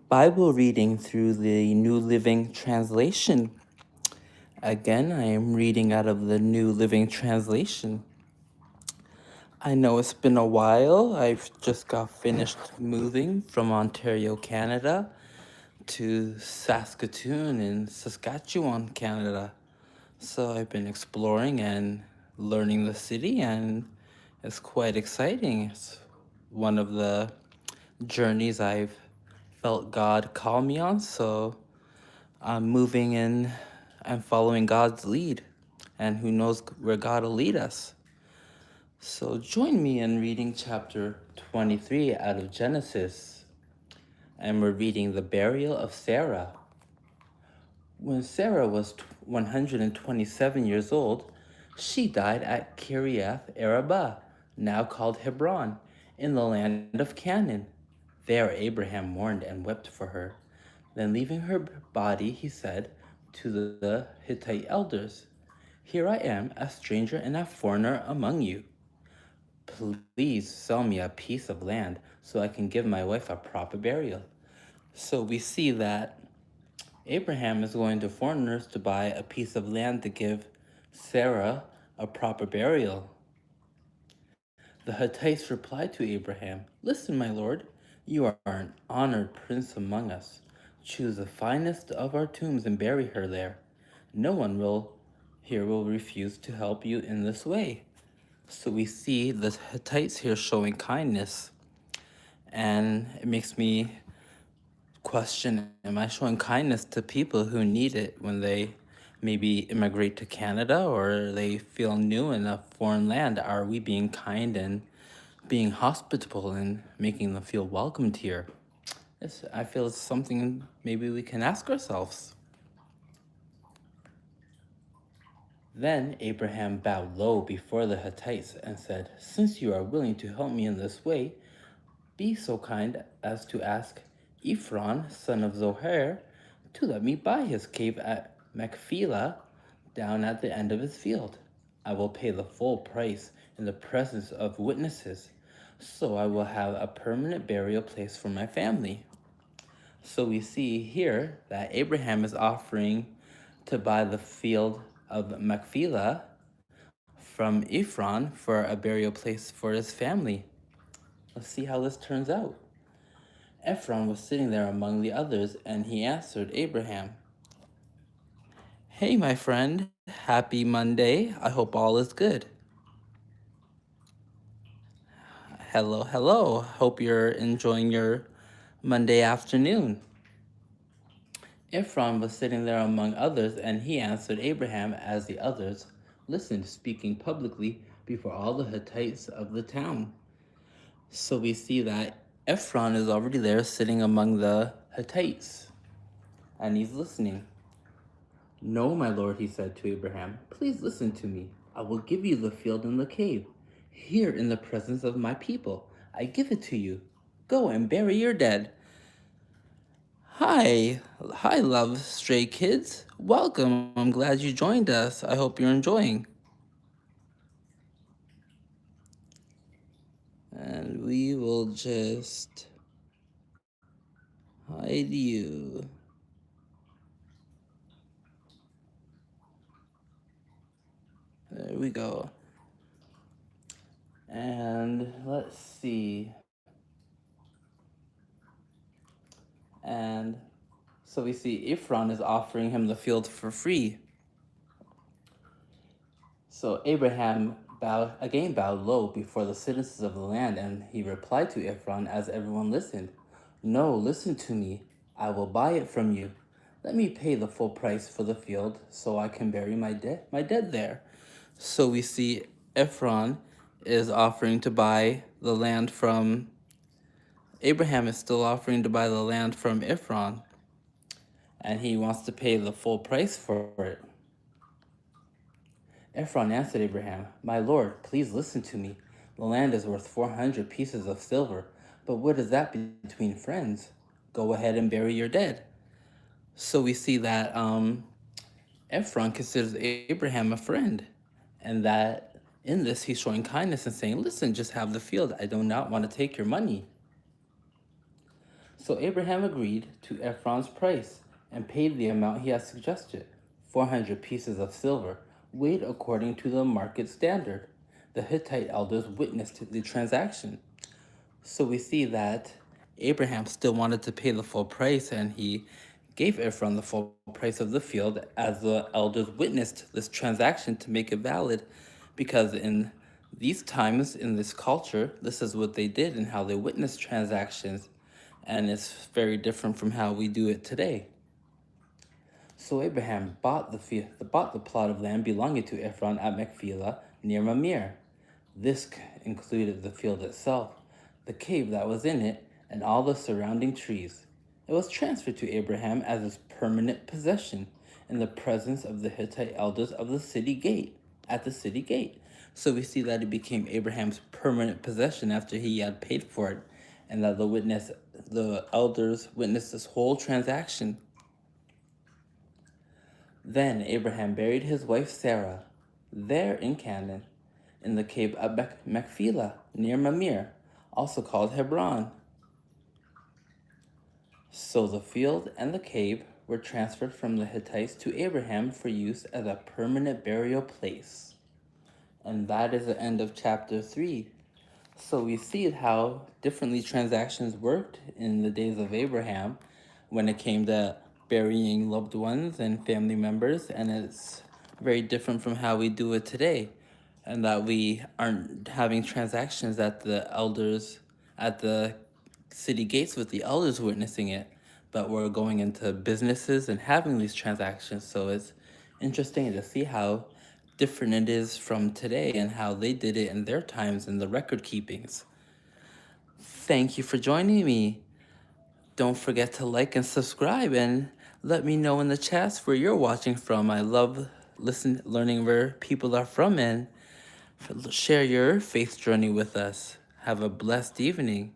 Bible reading through the New Living Translation. Again, I am reading out of the New Living Translation. I know it's been a while. I've just got finished moving from Ontario, Canada to Saskatoon in Saskatchewan, Canada. So I've been exploring and learning the city, and it's quite exciting. It's one of the journeys I've felt God call me on, so I'm moving in and following God's lead, and who knows where God will lead us. So join me in reading chapter 23 out of Genesis, and we're reading the burial of Sarah. When Sarah was 127 years old, she died at Kiriath Arabah, now called Hebron, in the land of Canaan. There Abraham mourned and wept for her. Then leaving her body, he said to the Hittite elders, "Here I am, a stranger and a foreigner among you. Please sell me a piece of land so I can give my wife a proper burial." So we see that Abraham is going to foreigners to buy a piece of land to give Sarah a proper burial. The Hittites replied to Abraham, "Listen, my lord, you are an honored prince among us. Choose the finest of our tombs and bury her there. No one will refuse to help you in this way." So we see the Hittites here showing kindness, and it makes me question, am I showing kindness to people who need it when they maybe immigrate to Canada or they feel new in a foreign land? Are we being kind and being hospitable and making them feel welcomed here? I feel it's something maybe we can ask ourselves. Then Abraham bowed low before the Hittites and said, "Since you are willing to help me in this way, be so kind as to ask Ephron, son of Zohar, to let me buy his cave at Machpelah, down at the end of his field. I will pay the full price in the presence of witnesses, so I will have a permanent burial place for my family." So we see here that Abraham is offering to buy the field of Machpelah from Ephron for a burial place for his family. Let's see how this turns out. Ephron was sitting there among the others, and he answered Abraham, "Hey, my friend, happy Monday. I hope all is good." Hello, hello. Hope you're enjoying your Monday afternoon. Ephron was sitting there among others, and he answered Abraham as the others listened, speaking publicly before all the Hittites of the town. So we see that Ephron is already there sitting among the Hittites, and he's listening. "No, my lord," he said to Abraham, "please listen to me. I will give you the field and the cave. Here in the presence of my people, I give it to you. Go and bury your dead." Hi, love, stray kids. Welcome. I'm glad you joined us. I hope you're enjoying. And we will just hide you. There we go. And let's see. And so we see Ephron is offering him the field for free. So Abraham bowed low before the citizens of the land, and he replied to Ephron as everyone listened, "No, listen to me. I will buy it from you. Let me pay the full price for the field so I can bury my dead there." So we see Ephron is offering to buy the land from Abraham is still offering to buy the land from Ephron, and he wants to pay the full price for it. Ephron answered Abraham, "My lord, please listen to me. The land is worth 400 pieces of silver, but what is that between friends? Go ahead and bury your dead." So we see that Ephron considers Abraham a friend, and that in this he's showing kindness and saying, "Listen, just have the field. I do not want to take your money." So Abraham agreed to Ephron's price and paid the amount he had suggested, 400 pieces of silver, weighed according to the market standard. The Hittite elders witnessed the transaction. So we see that Abraham still wanted to pay the full price, and he gave Ephron the full price of the field as the elders witnessed this transaction to make it valid, because in these times, in this culture, this is what they did and how they witnessed transactions, and it's very different from how we do it today. So Abraham bought the plot of land belonging to Ephron at Machpelah near Mamre. This included the field itself, the cave that was in it, and all the surrounding trees. It was transferred to Abraham as his permanent possession in the presence of the Hittite elders of the city gate, at the city gate. So we see that it became Abraham's permanent possession after he had paid for it, and that the elders witnessed this whole transaction. Then Abraham buried his wife Sarah there in Canaan, in the cave of Machpelah near Mamre, also called Hebron. So the field and the cave were transferred from the Hittites to Abraham for use as a permanent burial place. And that is the end of chapter 3. So we see how differently transactions worked in the days of Abraham when it came to burying loved ones and family members, and it's very different from how we do it today, and that we aren't having transactions at the city gates with the elders witnessing it, but we're going into businesses and having these transactions. So it's interesting to see how different it is from today and how they did it in their times in the record keepings. Thank you for joining me. Don't forget to like and subscribe, and let me know in the chats where you're watching from. I love learning where people are from, and share your faith journey with us. Have a blessed evening.